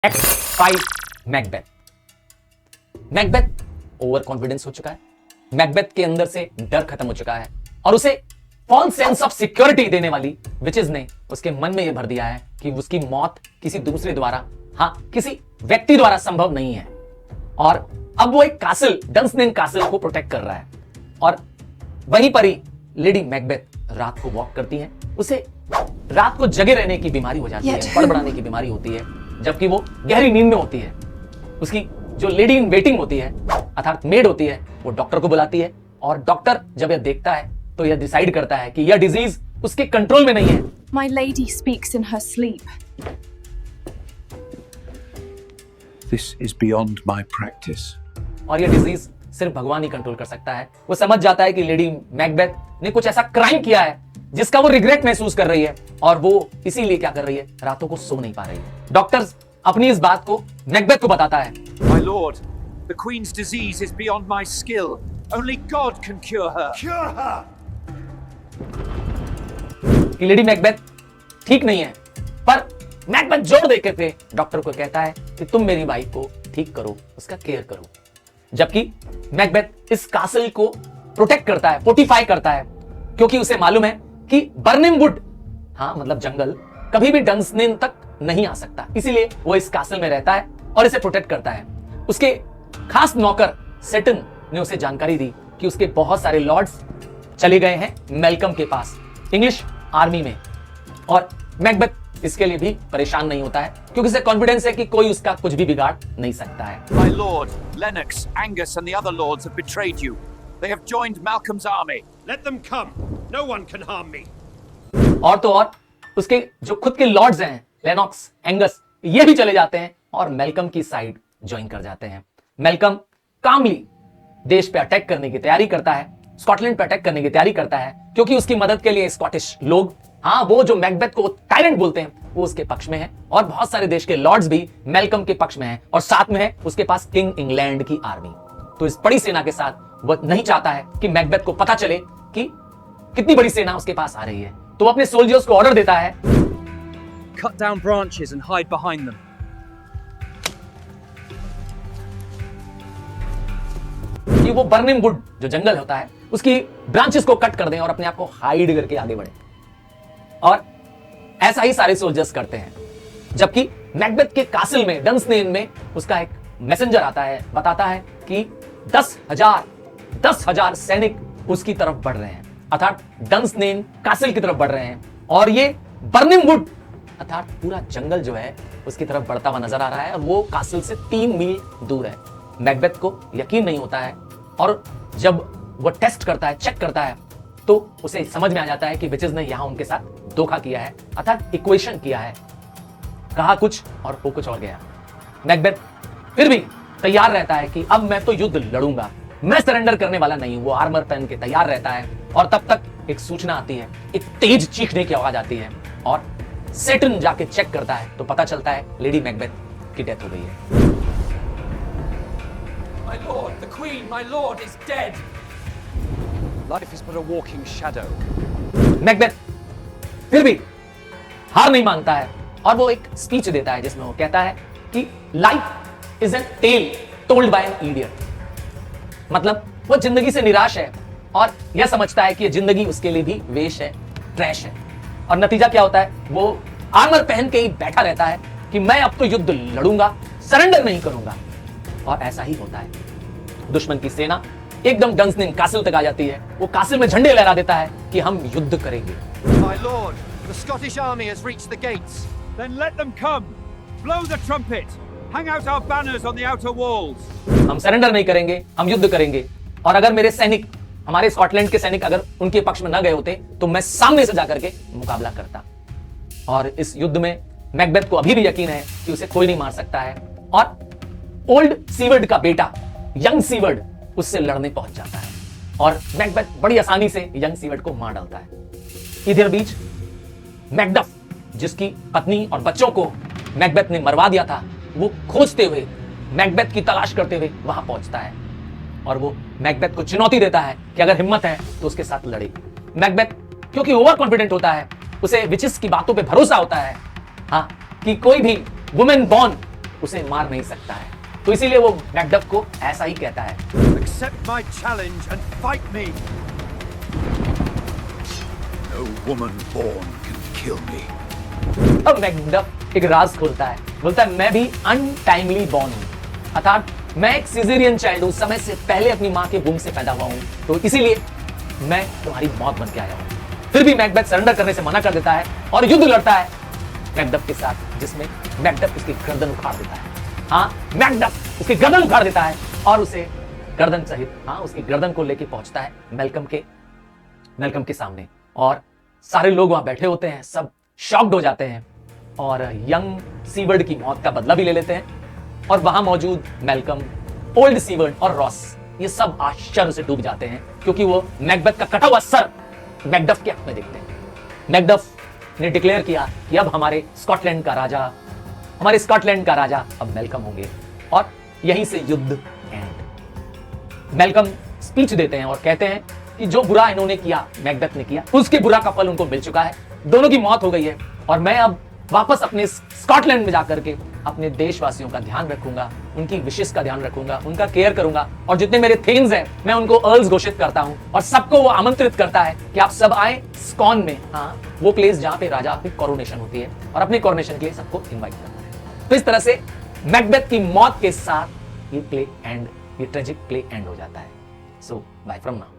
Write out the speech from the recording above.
Act 5 Macbeth. Macbeth over confidence हो चुका है। मैकबेथ के अंदर से डर खत्म हो चुका है और उसे फॉल्स सेंस ऑफ सिक्योरिटी देने वाली विचेस ने उसके मन में यह भर दिया है कि उसकी मौत किसी दूसरे द्वारा, हां किसी व्यक्ति द्वारा संभव नहीं है। और अब वो एक कासिल, डंसनेन कासिल को प्रोटेक्ट कर रहा है। और वहीं पर ही लेडी मैकबेथ रात को वॉक करती है। उसे रात को जगे रहने की बीमारी हो जाती है, बड़बड़ाने की बीमारी होती है, जबकि वो गहरी नींद में होती है। उसकी जो लेडी इन वेटिंग होती है अर्थात मेड होती है, वो डॉक्टर को बुलाती है और डॉक्टर जब यह देखता है तो यह डिसाइड करता है कि यह डिजीज उसके कंट्रोल में नहीं है। My lady speaks in her sleep. This is beyond my practice. और यह डिजीज सिर्फ भगवान ही कंट्रोल कर सकता है। वो समझ जाता है कि लेडी मैकबेथ ने कुछ ऐसा क्राइम किया है जिसका वो रिग्रेट महसूस कर रही है और वो इसीलिए क्या कर रही है, रातों को सो नहीं पा रही है। डॉक्टर अपनी इस बात को मैकबेथ को बताता है। My lord, the Queen's disease is beyond my skill. Only God can cure her. Cure her! कि लेडी मैकबेथ ठीक नहीं है, पर मैकबेथ जोर देकर के डॉक्टर को कहता है कि तुम मेरी वाइफ को ठीक करो, उसका केयर करो। जबकि मैकबेथ इस कासल को प्रोटेक्ट करता है, फोर्टिफाई करता है, क्योंकि उसे मालूम है कि बर्निंग वुड, हाँ मतलब जंगल, कभी भी डंसनेन तक नहीं आ सकता। इसीलिए वो इस कासल में रहता है और इसे प्रोटेक्ट करता है। उसके खास नौकर सेटन ने उसे जानकारी दी कि उसके बहुत सारे लॉर्ड्स चले गए हैं मेलकम के पास, इंग्लिश आर्मी में। और मैकबेथ इसके लिए भी परेशान नहीं होता है, क्योंकि उसे कॉन्फिडेंस है कि कोई उसका कुछ भी बिगाड़ नहीं सकता है। My lord, Lennox, Angus and the other lords have betrayed you. They have joined Malcolm's army. Let them come. No one can harm me. और तो और उसके जो खुद के लॉर्ड्स हैं, लेनॉक्स, एंगस, ये भी चले जाते हैं और मेलकम की साइड ज्वाइन कर जाते हैं। मेलकम कामली देश पे अटैक करने की तैयारी करता है, स्कॉटलैंड पे अटैक करने की तैयारी करता है, क्योंकि उसकी मदद के लिए स्कॉटिश लोग, हाँ वो जो मैकबेथ को टायरेंट बोलते हैं, वो उसके पक्ष में है। और बहुत सारे देश के लॉर्ड्स भी मेलकम के पक्ष में हैं और साथ में है उसके पास किंग इंग्लैंड की आर्मी। तो इस बड़ी सेना के साथ वह नहीं चाहता है कि मैकबेथ को पता चले कि कितनी बड़ी सेना उसके पास आ रही है। तो वो अपने सोल्जर्स को ऑर्डर देता है, Cut down branches and hide behind them. कि वो बर्निंग वुड जो जंगल होता है उसकी ब्रांचेस को कट कर दें और अपने आप को हाइड करके आगे बढ़े। और ऐसा ही सारे सोल्जर्स करते हैं। जबकि मैकबेथ के कासिल में, डंसनेन में, उसका एक मैसेंजर आता है, बताता है कि 10,000 सैनिक उसकी तरफ बढ़ रहे हैं, अर्थात डंसनेन कासिल की तरफ बढ़ रहे हैं। और ये बर्निंग वुड अर्थात पूरा जंगल जो है उसकी तरफ बढ़ता हुआ नजर आ रहा है और वो कासिल से 3 मील दूर है। मैकबेथ को यकीन नहीं होता है और जब वो टेस्ट करता है, चेक करता है, तो उसे समझ में आ जाता है कि विचेस ने यहां उनके साथ धोखा किया है, अर्थात इक्वेशन किया है। कहा कुछ और हो कुछ और गया। मैकबेथ फिर भी तैयार रहता है कि अब मैं तो युद्ध लड़ूंगा, मैं सरेंडर करने वाला नहीं हूं। वो आर्मर पहन के तैयार रहता है और तब तक एक सूचना आती है, एक तेज चीखने की आवाज आती है और सेटन जाके चेक करता है तो पता चलता है लेडी मैकबेथ की डेथ हो गई है। My lord, the Queen, my lord, is dead. Life is but a walking shadow. Macbeth फिर भी हार नहीं मानता है और वो एक स्पीच देता है जिसमें वो कहता है कि life is an tale told by an idiot. मतलब वो जिंदगी से निराश है और यह समझता है कि ये जिंदगी उसके लिए भी वेश है, ट्रैश है। और नतीजा क्या होता है, वो आर्मर पहन के ही बैठा रहता है कि मैं अब तो युद्ध लड़ूंगा, सरेंडर नहीं करूंगा। और ऐसा ही होता है। दुश्मन की सेना एकदम डंसनेन कासिल तक आ जाती है। वो कासिल में झंडे लहरा देता है कि हम युद्ध करेंगे। My lord, the Scottish army has reached the gates. Then let them come. Blow the trumpet. Hang out our banners on the outer walls. हम सरेंडर नहीं करेंगे, हम युद्ध करेंगे। और अगर मेरे सैनिक, हमारे स्कॉटलैंड के सैनिक अगर उनके पक्ष में न गए होते तो मैं सामने से जाकर के मुकाबला करता। और इस युद्ध में मैकबेथ को अभी भी यकीन है कि उसे कोई नहीं मार सकता है। और ओल्ड सीवर्ड का बेटा यंग सीवर्ड उससे लड़ने पहुंच जाता है और मैकबेथ बड़ी आसानी से यंग सीवर्ड को मार डालता है। इधर बीच मैकडफ, जिसकी पत्नी और बच्चों को मैकबेथ ने मरवा दिया था, वो खोजते हुए, मैकबेथ की तलाश करते हुए वहां पहुंचता है और वो मैकबेथ को चुनौती देता है कि अगर हिम्मत है तो उसके साथ लड़े। मैकबेथ क्योंकि ओवर कॉन्फिडेंट होता है, उसे विचेस की बातों पे भरोसा होता है, हाँ, कि कोई भी वुमेन बॉर्न उसे मार नहीं सकता है। तो इसीलिए वो मैकडफ को ऐसा ही कहता है। Accept my challenge and fight me. No woman born can kill me. अब मैकडफ एक राज खोलता है, बोलता है मैं भी अनटाइमली बॉर्न हूं, अर्थात मैं एक सिजेरियन चाइल्ड हूं, समय से पहले अपनी मां के वूम्ब से पैदा हुआ हूं, तो इसीलिए मैं तुम्हारी मौत बन के आया हूं। फिर भी मैकबेथ सरेंडर करने से मना कर देता है और युद्ध लड़ता है मैकडफ के साथ, जिसमें मैकडफ उसकी गर्दन उखाड़ देता है। हाँ, मैकडफ उसकी गर्दन उखाड़ देता है और उसे गर्दन सहित, हाँ, उसकी गर्दन को लेके पहुंचता है मेलकम के सामने, और सारे लोग वहां बैठे होते हैं, सब शॉक्ड हो जाते हैं और यंग सीवर्ड की मौत का बदला भी ले लेते हैं। और वहां मौजूद मेलकम, ओल्ड सीवर्ड और रॉस, ये सब आश्चर्य से डूब जाते हैं, क्योंकि वो मैकबेथ का कटा हुआ सर मैकडफ के हाथ में देखते हैं। मैकडफ ने डिक्लेयर किया कि अब हमारे स्कॉटलैंड का राजा अब मेलकम होंगे, और यहीं से युद्ध एंड। मेलकम स्पीच देते हैं और कहते हैं कि जो बुरा इन्होंने किया, मैकबेथ ने किया, उसके बुरा का फल उनको मिल चुका है, दोनों की मौत हो गई है, और मैं अब वापस अपने स्कॉटलैंड में जाकर के अपने देशवासियों का ध्यान रखूंगा, उनकी विशेष का ध्यान रखूंगा, उनका केयर करूंगा, और जितने मेरे थेन्स हैं मैं उनको अर्ल्स घोषित करता हूं, और सबको वो आमंत्रित करता है कि आप सब आए स्कॉन में, हाँ, वो प्लेस जहां पे राजा की कोरोनेशन होती है, और अपने कोरोनेशन के लिए सबको इन्वाइट करता है। तो इस तरह से मैकबेथ की मौत के साथ ये प्ले एंड, ये ट्रेजिक प्ले एंड हो जाता है। सो बाय फ्रॉम नाउ।